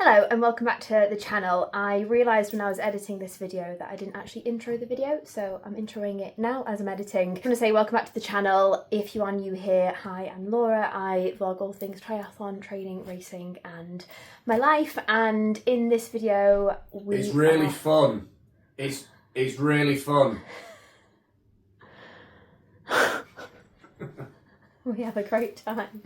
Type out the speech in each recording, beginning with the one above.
Hello and welcome back to the channel. I realised when I was editing this video that I didn't actually intro the video, so I'm introing it now as I'm editing. I'm going to say welcome back to the channel. If you are new here, hi, I'm Laura. I vlog all things triathlon, training, racing and my life, and in this video It's really fun. It's really fun. We have a great time.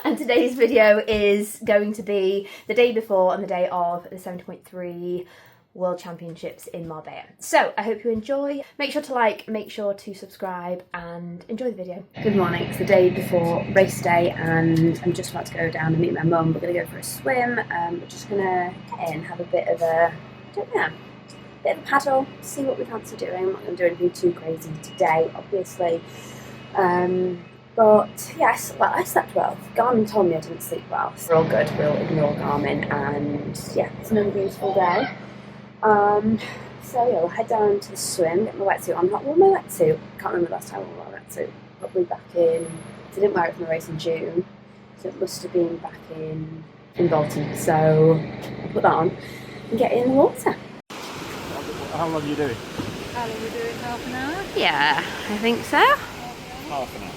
And today's video is going to be the day before and the day of the 70.3 World Championships in Marbella. So I hope you enjoy. Make sure to like, make sure to subscribe and enjoy the video. Good morning. It's the day before race day and I'm just about to go down and meet my mum. We're going to go for a swim. We're just going to get in, have a bit of a, bit of a paddle, see what we fancy doing. I'm not going to do anything too crazy today, obviously. But yes, well, I slept well. Garmin told me I didn't sleep well. So we're all good, we'll ignore Garmin, and yeah, it's another beautiful day. So yeah, we'll head down to the swim, get my wetsuit on. Not worn my wetsuit, can't remember the last time I wore my wetsuit. Probably back in, I didn't wear it for my race in June, so it must have been back in Bolton. So I'll put that on and get in the water. How long are you doing? How long are we doing? Half an hour? Yeah, I think so. Half an hour.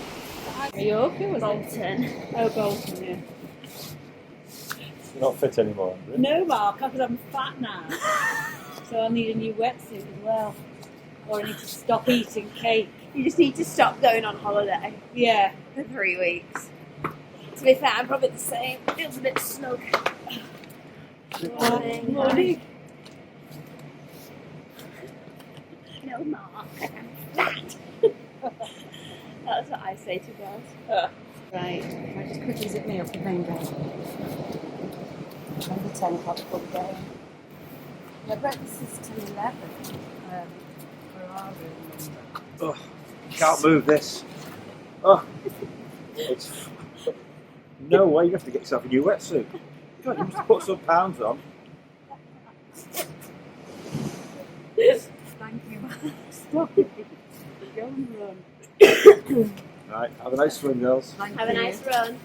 Are you okay with Bolton. Oh, Bolton, yeah. You're not fit anymore, are you? No, Mark, because I'm fat now. So I need a new wetsuit as well. Or I need to stop eating cake. You just need to stop going on holiday Yeah. for 3 weeks. To be fair, I'm probably the same. Feels a bit snug. Morning. Morning. No, Mark, I'm fat. That's what I say to girls. Right. I just quickly zip me up the main gate. Maybe 10 o'clock before we go. Yeah, breakfast is till 11. For our room. Oh, can't move this. Oh, it's no way. You have to get yourself a new wetsuit. God, you must put some pounds on. Thank you, Mark. Stop it. Go and run. Right, have a nice swim, girls. Have a nice run.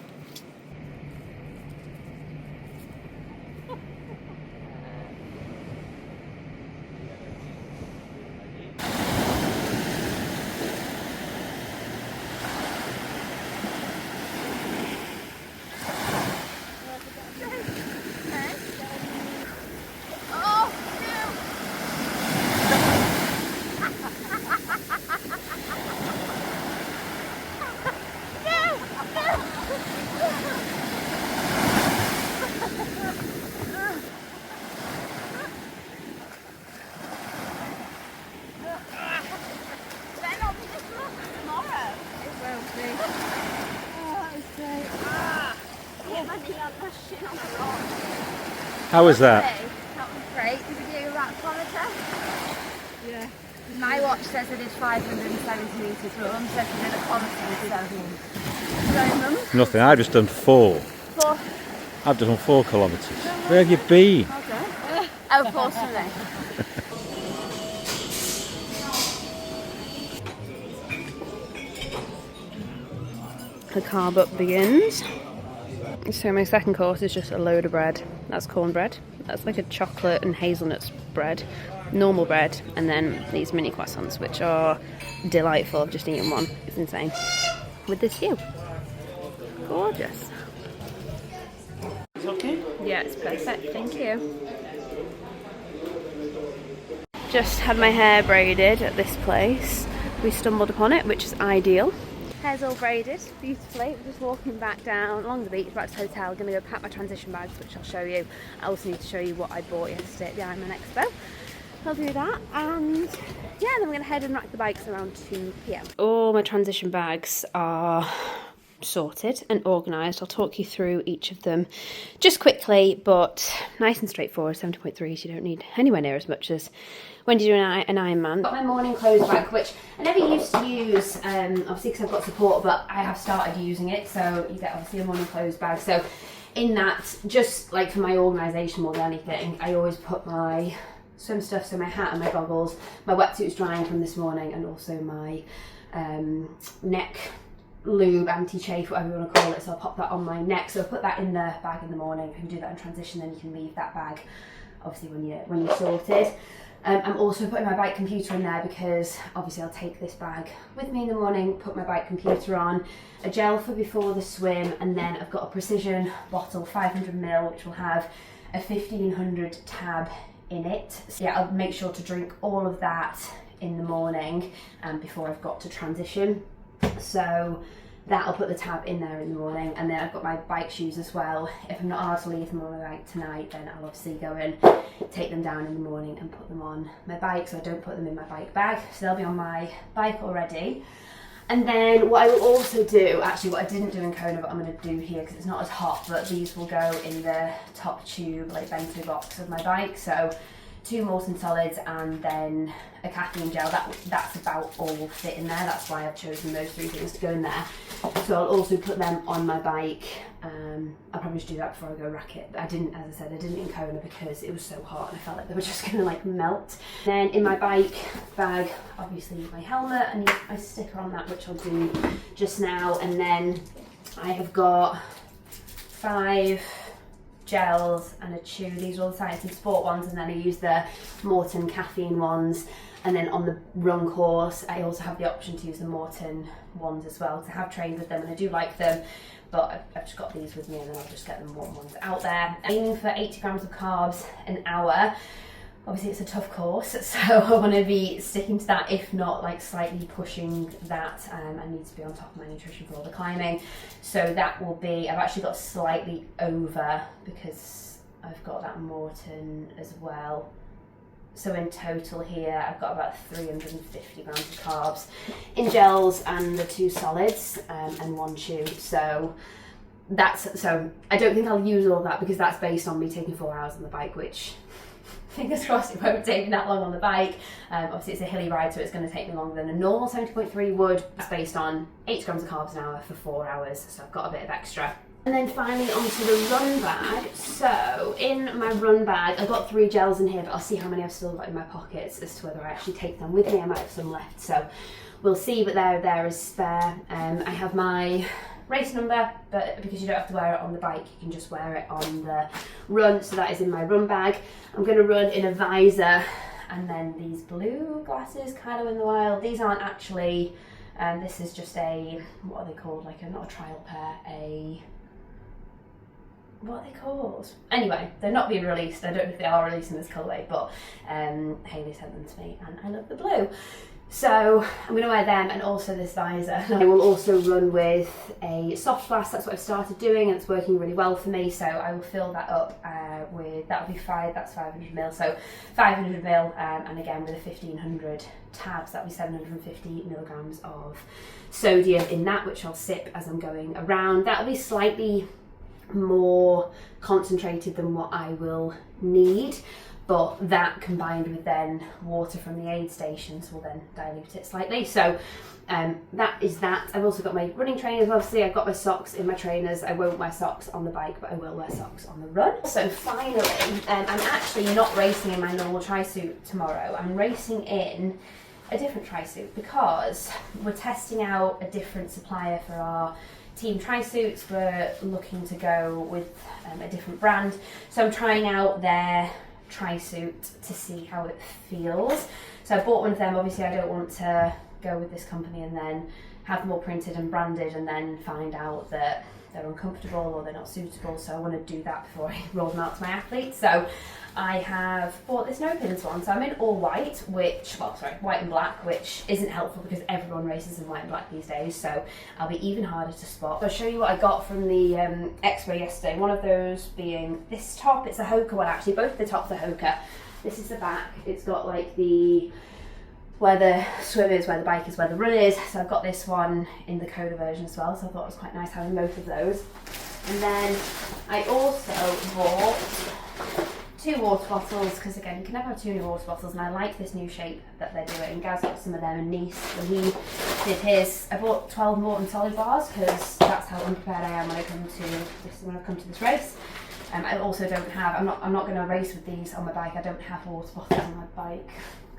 How was that? That was great. Did you do a rap kilometre? Yeah. My watch says I did 570 metres, but Mum says I did a kilometre. So, Mum? Nothing. I've just done 4. 4. I've done 4 kilometres. Where have you been? Oh, 4 Sunday. The carb up begins. So my second course is just a load of bread. That's cornbread. That's like a chocolate and hazelnuts bread. Normal bread, and then these mini croissants, which are delightful. I've just eaten one. It's insane. With this view. Gorgeous. It's okay? Yeah, it's perfect. Thank you. Just had my hair braided at this place. We stumbled upon it, which is ideal. Hair's all braided beautifully. We're just walking back down along the beach, back to the hotel. Gonna go pack my transition bags, which I'll show you. I also need to show you what I bought yesterday at the Ironman Expo. I'll do that, and yeah, then we're gonna head and rack the bikes around 2 PM. All my transition bags are sorted and organised. I'll talk you through each of them just quickly, but nice and straightforward. 70.3s, you don't need anywhere near as much as when you do an Ironman. I've got my morning clothes bag, which I never used to use, obviously because I've got support, but I have started using it, so you get obviously a morning clothes bag. So in that, just like for my organisation more than anything, I always put my swim stuff, so my hat and my goggles, my wetsuit's drying from this morning, and also my neck lube, anti-chafe, whatever you want to call it. So I'll pop that on my neck. So I'll put that in the bag in the morning. I can do that in transition, then you can leave that bag obviously when you're sorted. I'm also putting my bike computer in there because obviously I'll take this bag with me in the morning, put my bike computer on, a gel for before the swim, and then I've got a precision bottle, 500ml, which will have a 1500 tab in it. So yeah, I'll make sure to drink all of that in the morning before I've got to transition. So that I'll put the tab in there in the morning, and then I've got my bike shoes as well. If I'm not allowed to leave them on my bike tonight, then I'll obviously go and take them down in the morning and put them on my bike, so I don't put them in my bike bag. So they'll be on my bike already. And then what I will also do, actually what I didn't do in Kona, but I'm going to do here because it's not as hot, but these will go in the top tube, like bento box of my bike. So 2 Molten Solids and then a caffeine gel. That's about all will fit in there. That's why I've chosen those 3 things to go in there. So I'll also put them on my bike. I'll probably just do that before I go rack it. But I didn't, as I said, I didn't in Kona because it was so hot and I felt like they were just gonna like melt. Then in my bike bag, obviously my helmet. I need my sticker on that, which I'll do just now. And then I have got 5 gels and a chew. These are all the Science and Sport ones, and then I use the Morton caffeine ones. And then on the run course, I also have the option to use the Morton ones as well, to have trained with them, and I do like them, but I've just got these with me, and then I'll just get them Morton ones out there. Aiming for 80 grams of carbs an hour. Obviously it's a tough course, so I want to be sticking to that, if not like slightly pushing that. I need to be on top of my nutrition for all the climbing. So that will be, I've actually got slightly over because I've got that Morton as well. So in total here, I've got about 350 grams of carbs in gels and the 2 solids and 1 chew. So I don't think I'll use all that because that's based on me taking 4 hours on the bike, which fingers crossed it won't take me that long on the bike. Obviously it's a hilly ride, so it's going to take me longer than a normal 70.3 would. That's based on 8 grams of carbs an hour for 4 hours, so I've got a bit of extra. And then finally onto the run bag. So in my run bag, I've got 3 gels in here, but I'll see how many I've still got in my pockets as to whether I actually take them with me. I might have some left, so we'll see, but they're there as spare. I have my race number, but because you don't have to wear it on the bike, you can just wear it on the run, so that is in my run bag. I'm going to run in a visor, and then these blue glasses, kind of in the wild. These aren't actually, this is just a, what are they called, like not a trial pair, what are they called? Anyway, they're not being released. I don't know if they are released in this colourway, but Hayley sent them to me, and I love the blue. So I'm going to wear them and also this visor. I will also run with a soft flask. That's what I've started doing, and it's working really well for me. So I will fill that up with, that'll be 500ml. So 500ml, and again with a 1500 tabs, that'll be 750 milligrams of sodium in that, which I'll sip as I'm going around. That'll be slightly more concentrated than what I will need, but that combined with then water from the aid stations will then dilute it slightly. So that is that. I've also got my running trainers, obviously. I've got my socks in my trainers. I won't wear socks on the bike, but I will wear socks on the run. So finally, I'm actually not racing in my normal tri-suit tomorrow. I'm racing in a different tri-suit because we're testing out a different supplier for our team tri-suits. We're looking to go with a different brand, so I'm trying out their tri-suit to see how it feels. So I bought one of them. Obviously I don't want to go with this company and then have them all printed and branded and then find out that they're uncomfortable or they're not suitable, so I want to do that before I roll them out to my athletes. So I have bought this no pins one, so I'm in all white, white and black, which isn't helpful because everyone races in white and black these days, so I'll be even harder to spot. I'll show you what I got from the expo yesterday, one of those being this top. It's a Hoka one actually, both the tops are Hoka. This is the back. It's got like the where the swim is, where the bike is, where the run is. So I've got this one in the Kona version as well, so I thought it was quite nice having both of those. And then I also bought 2 water bottles, because again, you can never have too many water bottles, and I like this new shape that they're doing. Gaz got some of them in Nice when he did his. I bought 12 Morton Solid bars, because that's how unprepared I am when I come to this race. I also don't have, I'm not going to race with these on my bike. I don't have water bottles on my bike.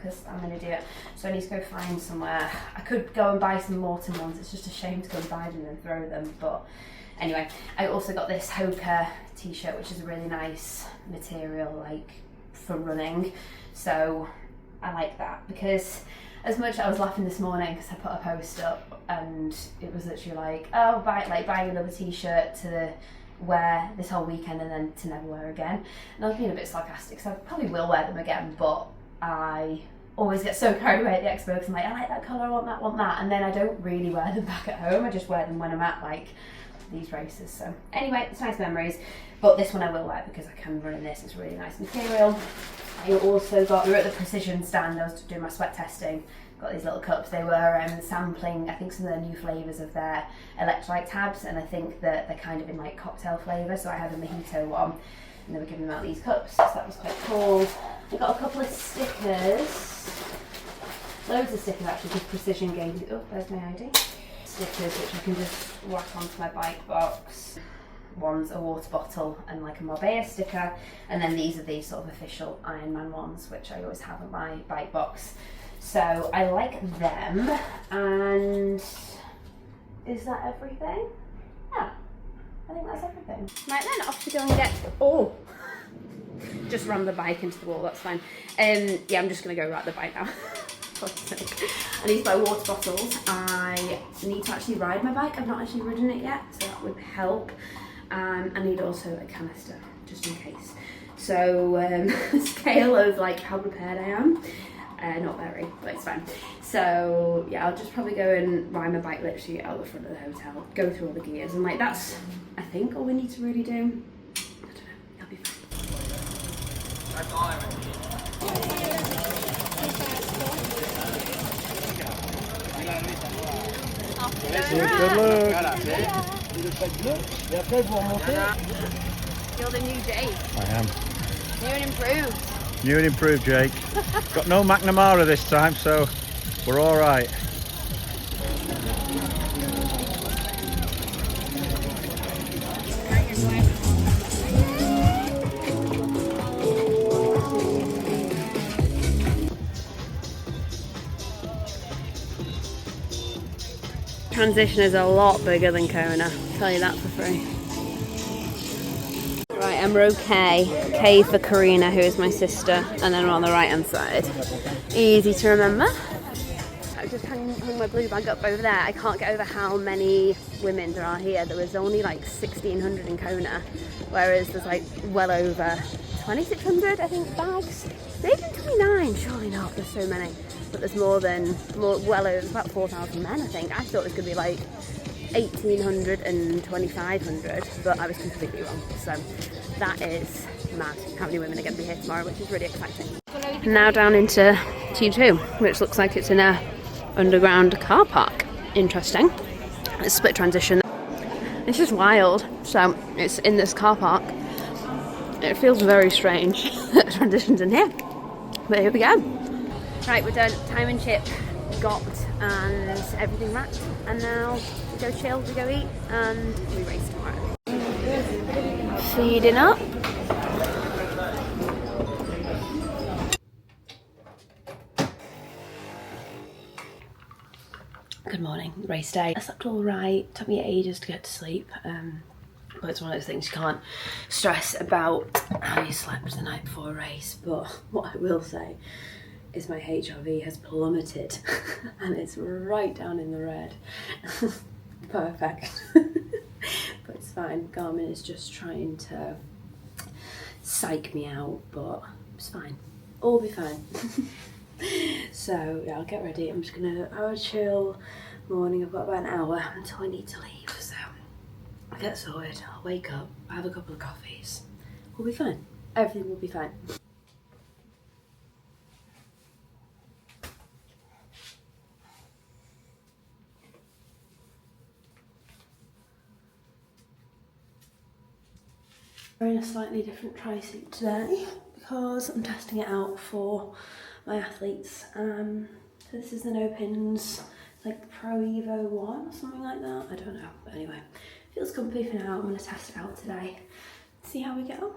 because I'm going to do it. So I need to go find somewhere. I could go and buy some Morton ones. It's just a shame to go and buy them and throw them. But anyway, I also got this Hoka t-shirt, which is a really nice material, like for running. So I like that, because as much as I was laughing this morning because I put a post up and it was literally like, oh, buying another t-shirt to wear this whole weekend and then to never wear again. And I was being a bit sarcastic, so I probably will wear them again, but I always get so carried away at the expo because I'm like, I like that colour, I want that, and then I don't really wear them back at home. I just wear them when I'm at like these races. So anyway, it's nice memories, but this one I will wear because I can run in this. It's really nice material. I also got, we were at the Precision stand, I was doing my sweat testing, got these little cups. They were sampling, I think, some of the new flavours of their electrolyte tabs, and I think that they're kind of in like cocktail flavour, so I had a mojito one, and they were giving out these cups, so that was quite cool. I got a couple of stickers, loads of stickers actually, because Precision gave me, oh, there's my ID. Stickers which I can just whack onto my bike box. One's a water bottle and like a Marbella sticker, and then these are the sort of official Ironman ones, which I always have on my bike box. So I like them. And is that everything? Yeah, I think that's everything. Right then, off to go and get, oh, just ram the bike into the wall, that's fine. Yeah, I'm just gonna go ride the bike now. I need to buy water bottles. I need to actually ride my bike. I've not actually ridden it yet, so that would help. I need also a canister, just in case. So, scale of like how prepared I am, not very, but it's fine. So yeah, I'll just probably go and ride my bike literally out the front of the hotel, go through all the gears, and like that's, I think, all we need to really do. I don't know, it'll be fine. That's all I would need. Good luck. You're the new Jake. I am. New and improved. New and improved, Jake. Got no McNamara this time, so we're all right. Transition is a lot bigger than Kona, I'll tell you that for free. Right, I'm row K. K for Karina, who is my sister, and then we're on the right hand side. Easy to remember. I've just hung my blue bag up over there. I can't get over how many women there are here. There was only like 1,600 in Kona, whereas there's like well over 2,600, I think, bags. Maybe 29, surely not, there's so many. But there's well over, it's about 4,000 men, I think. I thought it was going to be like 1,800 and 2,500, but I was completely wrong. So that is mad how many women are going to be here tomorrow, which is really exciting. Now down into T2, which looks like it's in a underground car park. Interesting. It's split transition. It's just wild. So it's in this car park. It feels very strange that the transition's in here. But here we go. Right, we're done. Time and chip got and everything wrapped, and now we go chill, we go eat, and we race tomorrow. Feeding up. Good morning, race day. I slept all right, took me ages to get to sleep, but it's one of those things you can't stress about how you slept the night before a race. But what I will say is my HRV has plummeted and it's right down in the red. Perfect. But it's fine. Garmin is just trying to psych me out, but it's fine. All be fine. So yeah, I'll get ready. I'm just gonna have a chill morning. I've got about an hour until I need to leave, so I'll get sorted. I'll wake up, have a couple of coffees. We'll be fine. Everything will be fine. Wearing a slightly different tri-suit today because I'm testing it out for my athletes. So this is the No Pins, like Pro Evo 1 or something like that. I don't know, but anyway, feels comfy for now. I'm going to test it out today, see how we go.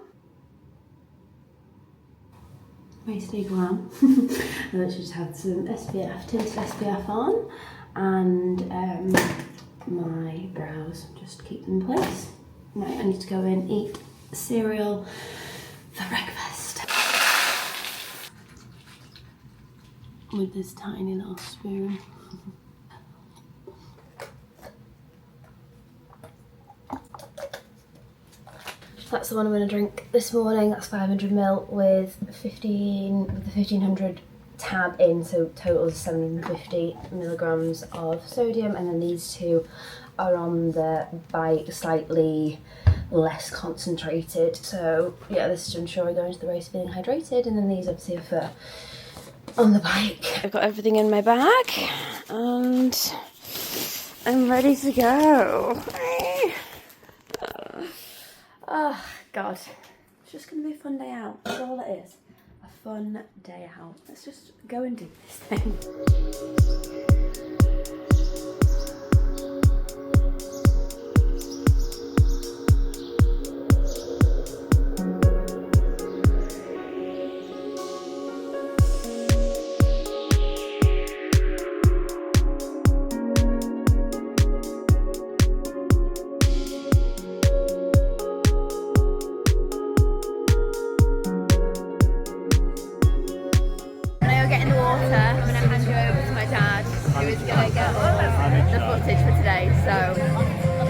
Basically glam. I literally just had some SPF, tinted SPF on, and my brows, just to keep them in place. Right, I need to go in, eat cereal for breakfast. With this tiny little spoon. That's the one I'm going to drink this morning. That's 500ml with the 1500 tab in, so total is 750 milligrams of sodium, and then these two are on the bike, slightly less concentrated. So yeah, this is to ensure I go into the race feeling hydrated, and then these obviously are for on the bike. I've got everything in my bag and I'm ready to go. Oh God, it's just going to be a fun day out. That's all it is. A fun day out. Let's just go and do this thing.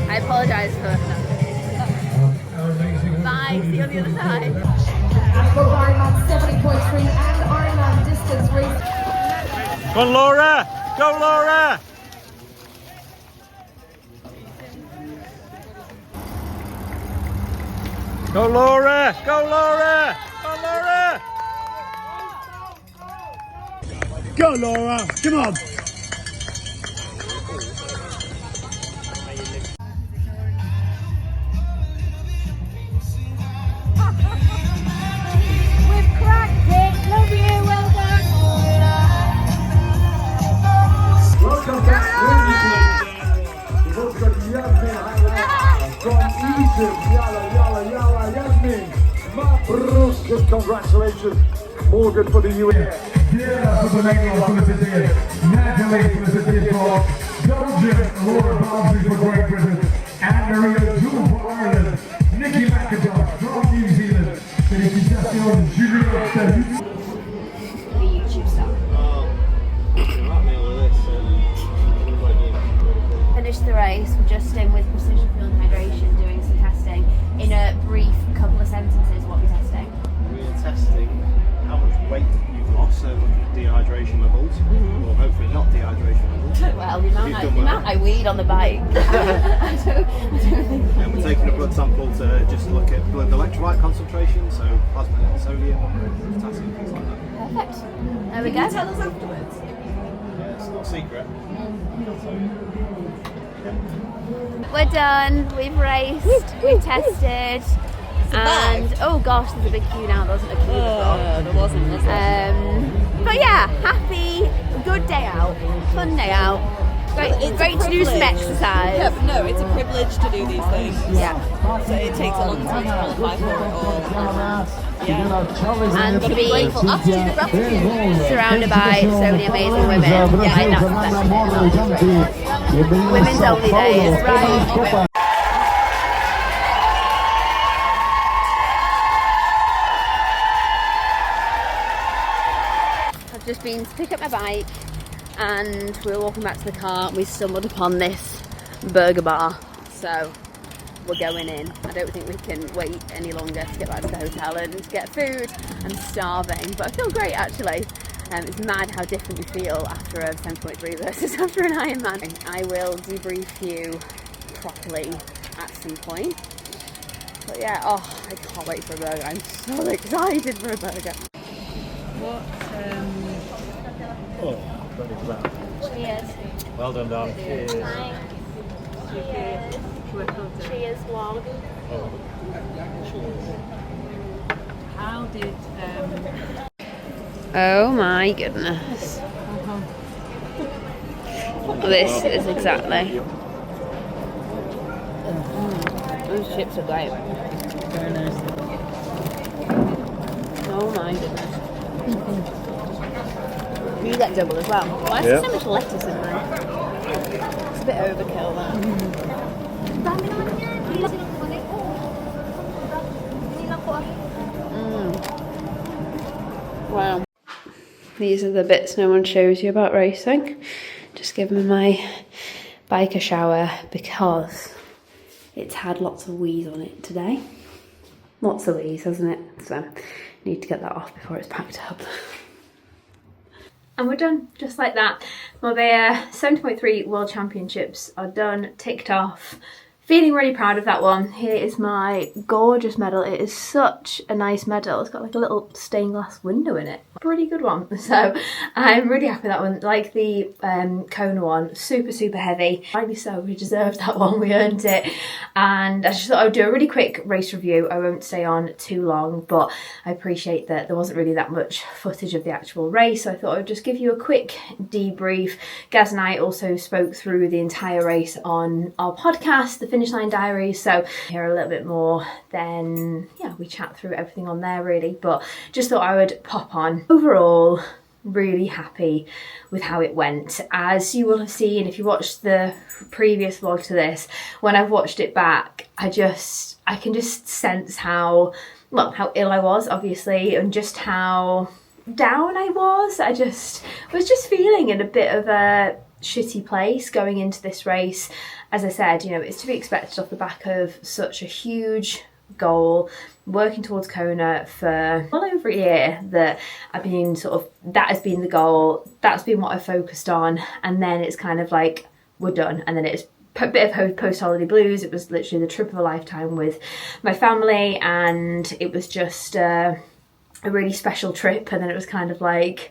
I apologise for bye, see you on the other side. For Ironman 70.3 and Ironman distance race. Go on, Laura! Go, Laura! Go, Laura! Go, Laura! Go, Laura! Go, Laura! Come on! Welcome back, ladies. We've also got Yasmin from Egypt. Yalla, yalla, yalla, Yasmin. Mabruk, just congratulations. Morgan for the US. Diana for the Natalie for the City of Cork, Belgium, Laura Barnsley for Great Britain, and Maria Jewell for Ireland, Nikki McIntosh from New Zealand, Félicitations, Julia. The YouTube stuff. Finished the race, we're just in with precision fuel and hydration, doing some testing. In a brief couple of sentences, what we're testing. We're testing how much weight you've lost, so looking at dehydration levels, or hopefully not dehydration levels. Well, the amount I weed on the bike. I don't think. And we're taking a blood sample to just look at blood electrolyte concentration, so plasma sodium, potassium, things like that. Perfect. There we go. Tell us afterwards. Yeah, it's not a secret. We're done, we've raced, we've tested, and oh gosh, there's a big queue now. There wasn't a queue before. There wasn't, was there? But yeah, happy, good day out, fun day out. Great to do some exercise. Yeah, but no, it's a privilege to do these things. Yeah. So it takes a long time to qualify for it all. And to be Gratitude. surrounded by so many amazing women. Yeah, that's the best bit. Women's only days, right? I've just been to pick up my bike and we were walking back to the car and we stumbled upon this burger bar. So we're going in. I don't think we can wait any longer to get back to the hotel and get food. I'm starving, but I feel great actually. It's mad how different you feel after a 70.3 versus after an Ironman. I will debrief you properly at some point. But yeah, oh, I can't wait for a burger. I'm so excited for a burger. Cheers. Well done, Don. Cheers. Cheers, vlog. How did Oh my goodness. This is exactly. Those chips are great. very nice. Oh my goodness. You get double as well. Why is Yeah. there so much lettuce in there? It's a bit overkill, that. Wow. These are the bits no one shows you about racing. Just giving my bike a shower because it's had lots of wheeze on it today. Lots of wheeze, hasn't it? So I need to get that off before it's packed up. And we're done, just like that. Marbella 70.3 World Championships are done, ticked off. Feeling really proud of that one. Here is my gorgeous medal. It is such a nice medal. It's got like a little stained glass window in it. Pretty good one. So I'm really happy with that one. Like the Kona one, super, super heavy. Rightly so, we deserved that one, we earned it. And I just thought I would do a really quick race review. I won't stay on too long, but I appreciate that there wasn't really that much footage of the actual race. So I thought I would just give you a quick debrief. Gaz and I also spoke through the entire race on our podcast, the Finish Line Diaries, so hear a little bit more, then yeah, we chat through everything on there really, but just thought I would pop on. Overall, really happy with how it went. As you will have seen if you watched the previous vlog to this, when I've watched it back, I can just sense how ill I was, obviously, and just how down I was. I was just feeling in a bit of a shitty place going into this race. As I said, you know, it's to be expected off the back of such a huge goal, working towards Kona for well over a year, that I've been that has been the goal, that's been what I focused on, and then it's kind of like, we're done, and then it's a bit of post-holiday blues. It was literally the trip of a lifetime with my family, and it was just a really special trip, and then it was kind of like,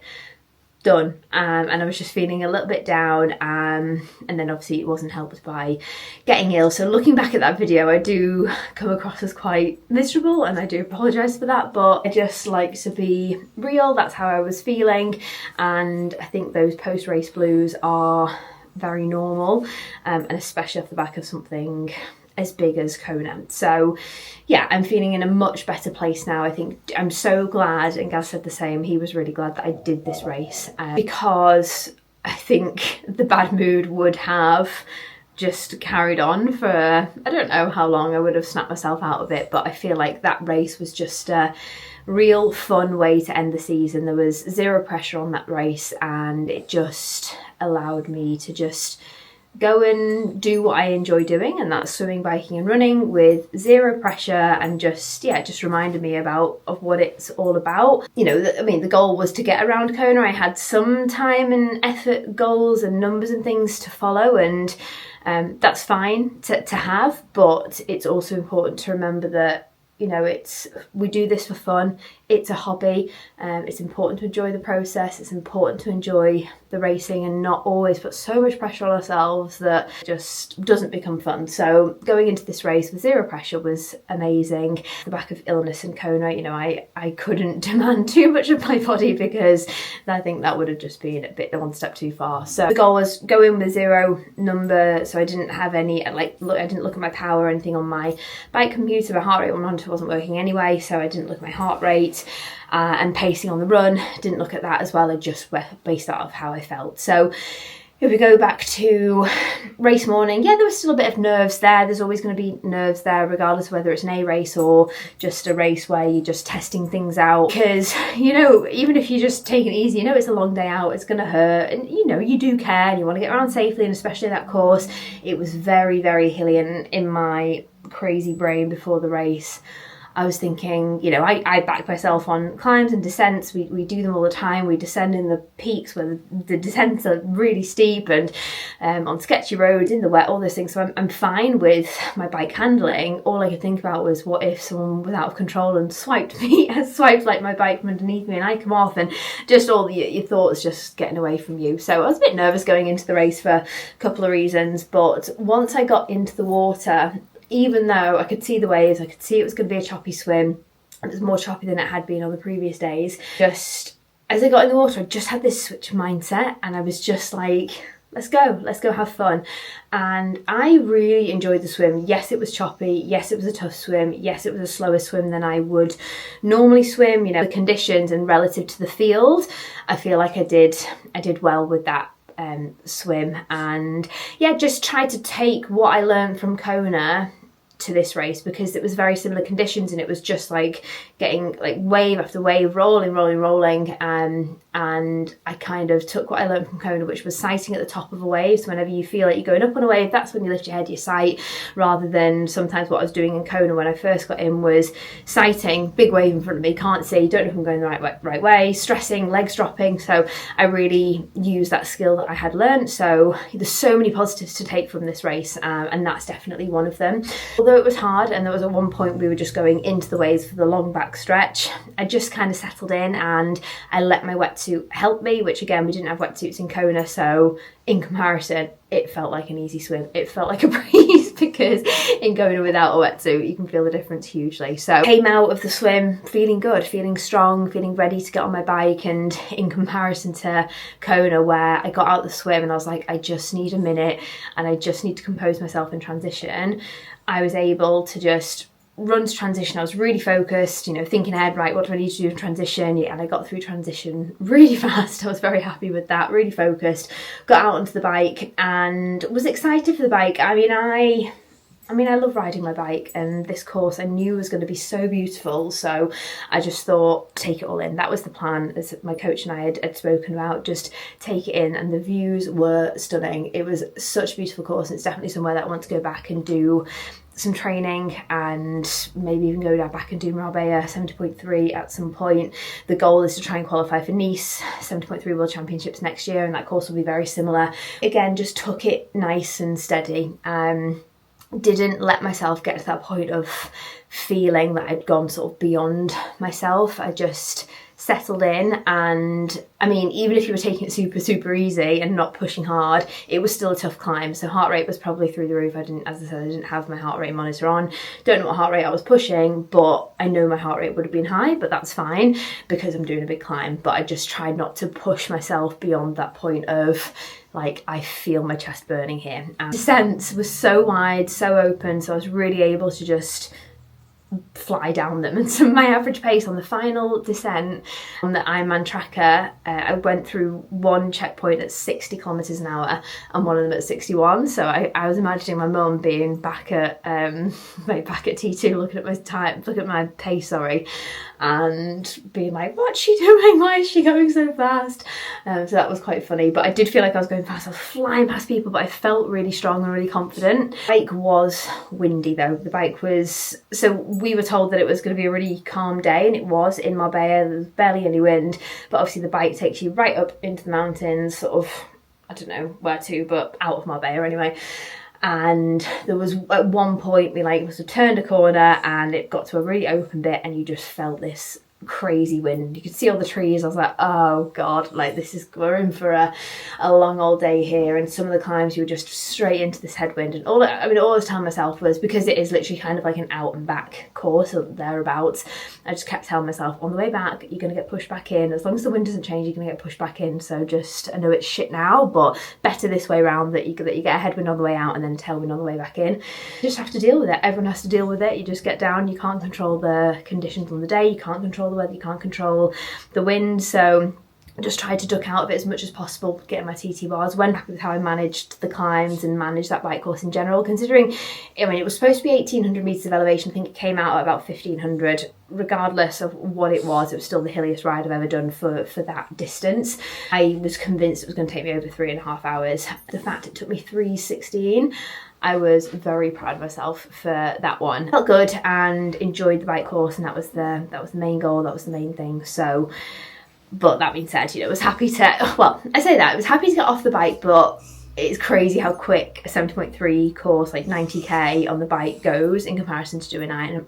done, and I was just feeling a little bit down, and then obviously it wasn't helped by getting ill. So looking back at that video, I do come across as quite miserable, and I do apologise for that, but I just like to be real. That's how I was feeling, and I think those post-race blues are very normal, and especially off the back of something as big as Kona. So yeah, I'm feeling in a much better place now. I think I'm so glad, and Gaz said the same, he was really glad that I did this race, because I think the bad mood would have just carried on for, I don't know how long. I would have snapped myself out of it, but I feel like that race was just a real fun way to end the season. There was zero pressure on that race, and it just allowed me to just go and do what I enjoy doing, and that's swimming, biking and running with zero pressure, and just reminded me of what it's all about. You know, the goal was to get around Kona. I had some time and effort goals and numbers and things to follow, and that's fine to have, but it's also important to remember that, you know, we do this for fun. It's a hobby. It's important to enjoy the process. It's important to enjoy the racing and not always put so much pressure on ourselves that it just doesn't become fun. So going into this race with zero pressure was amazing. Off the back of illness in Kona, you know, I couldn't demand too much of my body, because I think that would have just been a bit one step too far. So the goal was go in with zero number, so I didn't have any, I didn't look at my power or anything on my bike computer. My heart rate monitor wasn't working anyway, so I didn't look at my heart rate. And pacing on the run, didn't look at that as well. I just based that off how I felt. So if we go back to race morning, yeah, there was still a bit of nerves there. There's always going to be nerves there, regardless of whether it's an A race or just a race where you're just testing things out. Because, you know, even if you just take it easy, you know it's a long day out, it's going to hurt, and you know, you do care and you want to get around safely, and especially that course, it was very, very hilly, and in my crazy brain before the race, I was thinking, you know, I back myself on climbs and descents. We do them all the time. We descend in the peaks where the descents are really steep, and on sketchy roads, in the wet, all those things. So I'm fine with my bike handling. All I could think about was, what if someone was out of control and swiped like my bike from underneath me, and I come off, and just all your thoughts just getting away from you. So I was a bit nervous going into the race for a couple of reasons. But once I got into the water, even though I could see the waves, I could see it was going to be a choppy swim, it was more choppy than it had been on the previous days. Just as I got in the water, I just had this switch of mindset, and I was just like, let's go have fun. And I really enjoyed the swim. Yes, it was choppy. Yes, it was a tough swim. Yes, it was a slower swim than I would normally swim. You know, the conditions and relative to the field, I feel like I did well with that swim. And yeah, just tried to take what I learned from Kona to this race, because it was very similar conditions, and it was just like getting like wave after wave, rolling, and I kind of took what I learned from Kona, which was sighting at the top of a wave. So whenever you feel like you're going up on a wave, that's when you lift your head, you sight, rather than sometimes what I was doing in Kona when I first got in was sighting, big wave in front of me, can't see, don't know if I'm going the right way, stressing, legs dropping. So I really used that skill that I had learned. So there's so many positives to take from this race, and that's definitely one of them. Although it was hard, and there was at one point we were just going into the waves for the long back stretch, I just kind of settled in and I let my wetsuit help me, which again, we didn't have wetsuits in Kona, so in comparison it felt like an easy swim. It felt like a breeze, because in Kona without a wetsuit you can feel the difference hugely. So came out of the swim feeling good, feeling strong, feeling ready to get on my bike. And in comparison to Kona, where I got out the swim and I was like, I just need a minute and I just need to compose myself in transition, I was able to just run to transition. I was really focused, you know, thinking ahead, right, what do I need to do in transition? Yeah, and I got through transition really fast. I was very happy with that, really focused, got out onto the bike and was excited for the bike. I mean, I love riding my bike, and this course I knew was going to be so beautiful, so I just thought, take it all in. That was the plan, as my coach and I had spoken about, just take it in, and the views were stunning. It was such a beautiful course, and it's definitely somewhere that I want to go back and do some training, and maybe even go back and do Marbella 70.3 at some point. The goal is to try and qualify for Nice 70.3 World Championships next year, and that course will be very similar. Again, just took it nice and steady. Didn't let myself get to that point of feeling that I'd gone sort of beyond myself. I just settled in, and I mean, even if you were taking it super easy and not pushing hard, it was still a tough climb. So heart rate was probably through the roof. As I said, I didn't have my heart rate monitor on. Don't know what heart rate I was pushing, but I know my heart rate would have been high, but that's fine because I'm doing a big climb. But I just tried not to push myself beyond that point of like, I feel my chest burning here. And descents was so wide, so open, so I was really able to just fly down them. And so my average pace on the final descent on the Ironman tracker, I went through one checkpoint at 60 kilometers an hour and one of them at 61. So I was imagining my mum being back at T2, looking at my time, looking at my pace, and being like, what's she doing? Why is she going so fast? So that was quite funny, but I did feel like I was going fast. I was flying past people, but I felt really strong and really confident. The bike was windy though. The bike was, so we were told that it was going to be a really calm day, and it was in Marbella. There was barely any wind, but obviously the bike takes you right up into the mountains, sort of, I don't know where to, but out of Marbella anyway. And there was at one point we must have turned a corner and it got to a really open bit, and you just felt this crazy wind. You could see all the trees. I was like, oh god, we're in for a long old day here. And some of the climbs you were just straight into this headwind, and all I was telling myself was, because it is literally kind of like an out and back course or thereabouts, I just kept telling myself, on the way back you're going to get pushed back in. As long as the wind doesn't change, you're going to get pushed back in. So just, I know it's shit now, but better this way around, that you get a headwind on the way out and then a tailwind on the way back in. You just have to deal with it. Everyone has to deal with it. You just get down. You can't control the conditions on the day, you can't control the weather, you can't control the wind. So I just tried to duck out of it as much as possible, getting my TT bars. Went happy with how I managed the climbs and managed that bike course in general, considering, it was supposed to be 1800 metres of elevation. I think it came out at about 1500. Regardless of what it was still the hilliest ride I've ever done for that distance. I was convinced it was going to take me over 3.5 hours. The fact it took me 3:16, I was very proud of myself for that one. Felt good and enjoyed the bike course, and that was the main goal, that was the main thing. So, but that being said, I was happy to, I was happy to get off the bike, but it's crazy how quick a 70.3 course, like 90k on the bike, goes in comparison to doing an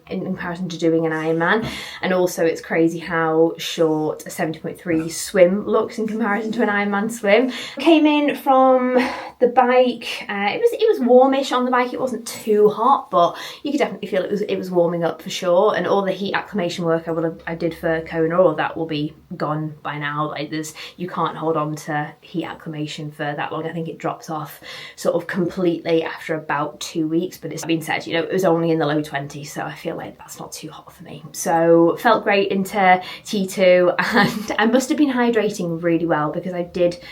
Ironman. And also it's crazy how short a 70.3 swim looks in comparison to an Ironman swim. Came in from the bike, it was warmish on the bike. It wasn't too hot, but you could definitely feel it was warming up for sure. And all the heat acclimation work I did for Kona, all of that will be gone by now. Like you can't hold on to heat acclimation for that long. I think it drops off sort of completely after about 2 weeks, but it's been said, you know, it was only in the low 20s, so I feel like that's not too hot for me. So felt great into T2, and I must have been hydrating really well because I did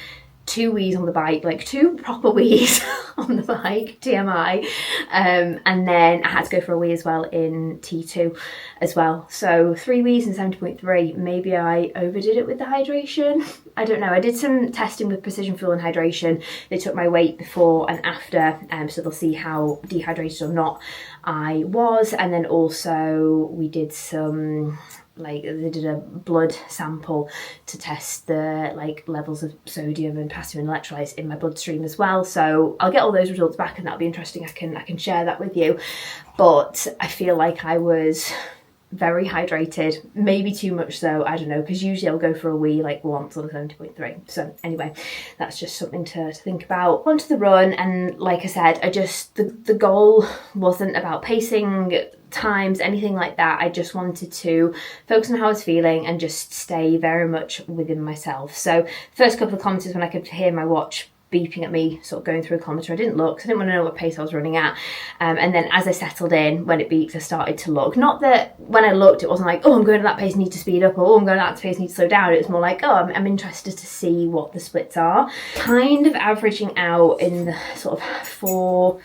2 wees on the bike, like 2 proper wees on the bike, TMI, and then I had to go for a wee as well in T2 as well. So 3 wees in 70.3. Maybe I overdid it with the hydration. I don't know. I did some testing with Precision Fuel and Hydration. They took my weight before and after, so they'll see how dehydrated or not I was. And then also we did some, like, they did a blood sample to test the like levels of sodium and potassium and electrolytes in my bloodstream as well. So I'll get all those results back, and that'll be interesting. I can share that with you. But I feel like I was very hydrated, maybe too much so, I don't know, because usually I'll go for a wee like once on the 70.3. So anyway, that's just something to think about. Onto the run, and like I said, the goal wasn't about pacing, times, anything like that. I just wanted to focus on how I was feeling and just stay very much within myself. So first couple of kilometres, when I could hear my watch beeping at me, sort of going through a kilometre, I didn't look, because I didn't want to know what pace I was running at. And then as I settled in, when it beeped, I started to look. Not that when I looked, it wasn't like, oh, I'm going at that pace, need to speed up, or oh, I'm going at that pace, need to slow down. It was more like, oh, I'm interested to see what the splits are. Kind of averaging out in the sort of sort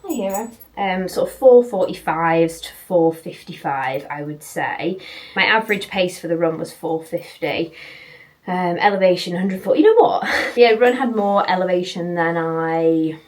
of 4:45s to 4:55, I would say. My average pace for the run was 4:50. Elevation 140. You know what? Yeah, run had more elevation than I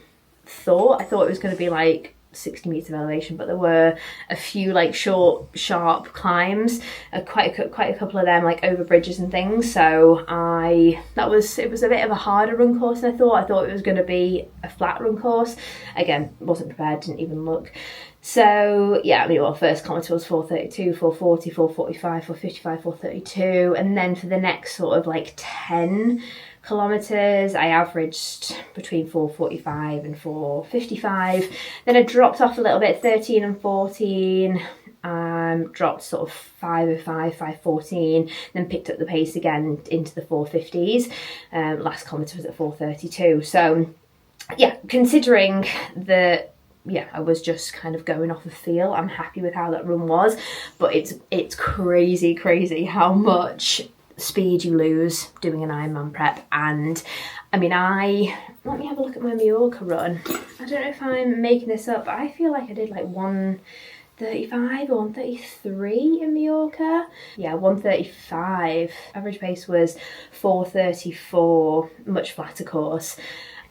thought. I thought it was going to be like 60 meters of elevation, but there were a few like short, sharp climbs, quite a couple of them like over bridges and things. So it was a bit of a harder run course than I thought. I thought it was going to be a flat run course. Again, wasn't prepared, didn't even look. So yeah, I mean, well, first kilometre was 4:32, 4:40, 4:45, 4:55, 4:32, and then for the next sort of like 10 kilometres, I averaged between 4:45 and 4:55. Then I dropped off a little bit, 13 and 14. Dropped sort of 5:05, 5:14, then picked up the pace again into the 4:50s. Last kilometre was at 4:32. So yeah, considering that, yeah, I was just kind of going off of feel, I'm happy with how that run was. But it's crazy how much speed you lose doing an Ironman prep. And I mean, let me have a look at my Mallorca run. I don't know if I'm making this up, but I feel like I did like 1:35 or 1:33 in Mallorca. Yeah, 1:35. Average pace was 4:34, much flatter course.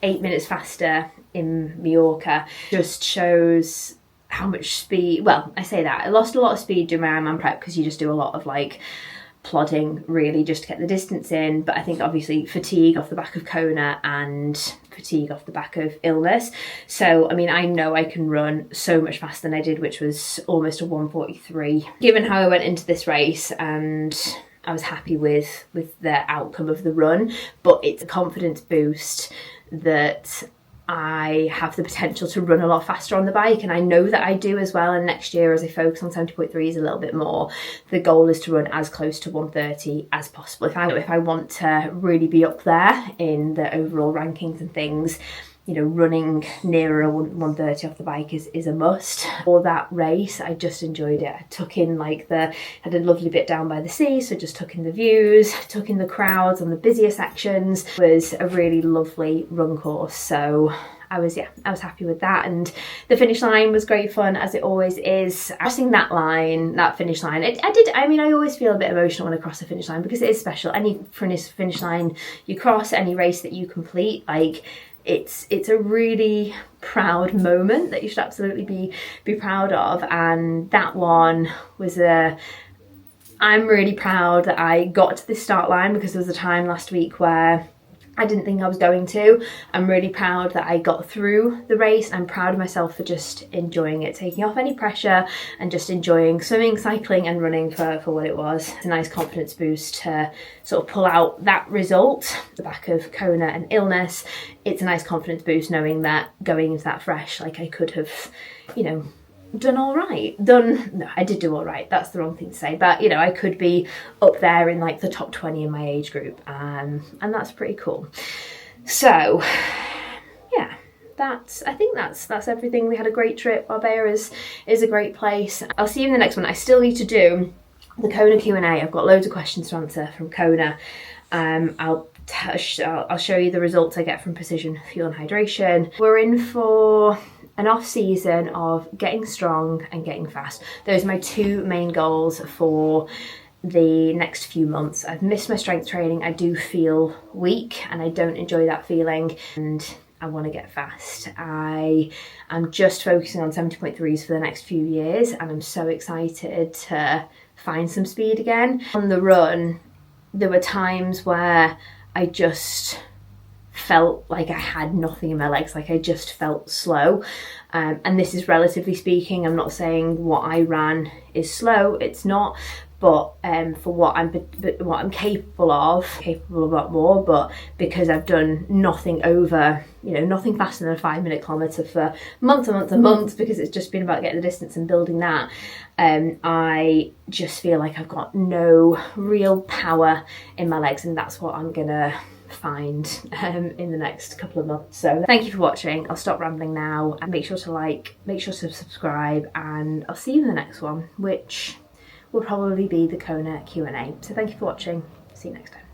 8 minutes faster in Mallorca. Just shows how much speed, well, I say that, I lost a lot of speed doing my Ironman prep because you just do a lot of like plodding really just to get the distance in. But I think obviously fatigue off the back of Kona and fatigue off the back of illness. So I mean, I know I can run so much faster than I did, which was almost a 1:43, given how I went into this race. And I was happy with the outcome of the run, but it's a confidence boost that I have the potential to run a lot faster on the bike, and I know that I do as well. And next year, as I focus on 70.3s a little bit more, the goal is to run as close to 1:30 as possible. If I want to really be up there in the overall rankings and things, you know, running nearer a 1:30 off the bike is a must. For that race, I just enjoyed it. I took in had a lovely bit down by the sea, so just took in the views, took in the crowds on the busier sections. It was a really lovely run course. So I was happy with that. And the finish line was great fun, as it always is. Crossing that finish line, I always feel a bit emotional when I cross the finish line because it is special. Any finish line you cross, any race that you complete, like, it's a really proud moment that you should absolutely be proud of. And that one was I'm really proud that I got to this start line, because there was a time last week where I didn't think I was going to. I'm really proud that I got through the race. I'm proud of myself for just enjoying it, taking off any pressure and just enjoying swimming, cycling and running for what it was. It's a nice confidence boost to sort of pull out that result, the back of Kona and illness. It's a nice confidence boost knowing that going into that fresh, like I could have, you know, done all right. No, I did do all right. That's the wrong thing to say. But, you know, I could be up there in like the top 20 in my age group. And that's pretty cool. So, yeah, I think that's everything. We had a great trip. Marbella is a great place. I'll see you in the next one. I still need to do the Kona Q&A. I've got loads of questions to answer from Kona. I'll show you the results I get from Precision Fuel and Hydration. We're in for an off season of getting strong and getting fast. Those are my two main goals for the next few months. I've missed my strength training. I do feel weak and I don't enjoy that feeling, and I want to get fast. I am just focusing on 70.3s for the next few years, and I'm so excited to find some speed again. On the run, there were times where I just felt like I had nothing in my legs, like I just felt slow. And this is relatively speaking. I'm not saying what I ran is slow, it's not, but for what I'm capable of a lot more. But because I've done nothing over, you know, nothing faster than a 5-minute kilometre for months and months and months, because it's just been about getting the distance and building that, I just feel like I've got no real power in my legs, and that's what I'm gonna find in the next couple of months. So thank you for watching. I'll stop rambling now, and make sure to like, make sure to subscribe, and I'll see you in the next one, which will probably be the Kona Q&A. So thank you for watching. See you next time.